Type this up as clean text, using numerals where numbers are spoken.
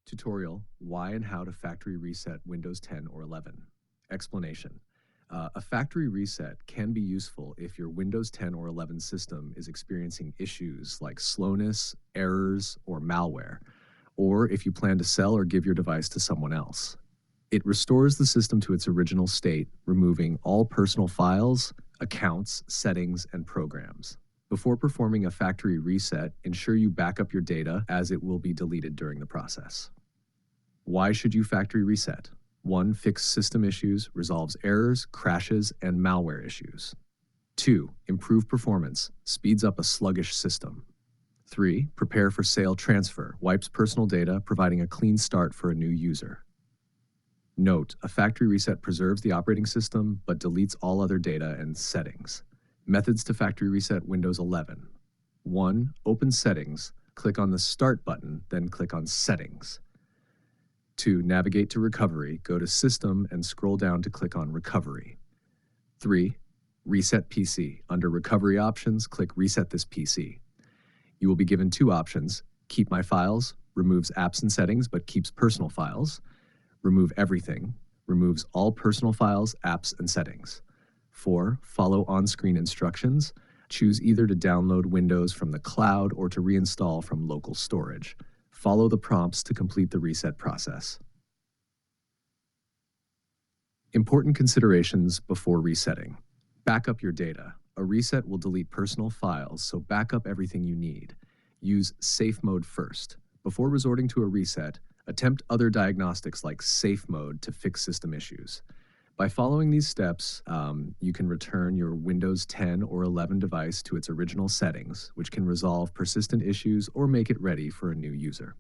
Tutorial, why and how to factory reset Windows 10 or 11. Explanation. A factory reset can be useful if your Windows 10 or 11 system is experiencing issues like slowness, errors, or malware, or if you plan to sell or give your device to someone else. It restores the system to its original state, removing all personal files, accounts, settings, and programs. Before performing a factory reset, ensure you back up your data as it will be deleted during the process. Why should you factory reset? 1. Fix system issues, resolves errors, crashes, and malware issues. 2. Improve performance, speeds up a sluggish system. 3. Prepare for sale transfer, wipes personal data, providing a clean start for a new user. Note, a factory reset preserves the operating system, but deletes all other data and settings. Methods to factory reset Windows 11. 1. Open Settings. Click on the Start button, then click on Settings. 2. Navigate to Recovery. Go to System and scroll down to click on Recovery. 3. Reset PC. Under Recovery Options, click Reset this PC. You will be given 2 options. Keep My Files, removes apps and settings but keeps personal files. Remove Everything, removes all personal files, apps, and settings. 4. Follow on-screen instructions. Choose either to download Windows from the cloud or to reinstall from local storage. Follow the prompts to complete the reset process. Important considerations before resetting. Back up your data. A reset will delete personal files, so back up everything you need. Use safe mode first. Before resorting to a reset, attempt other diagnostics like safe mode to fix system issues. By following these steps, you can return your Windows 10 or 11 device to its original settings, which can resolve persistent issues or make it ready for a new user.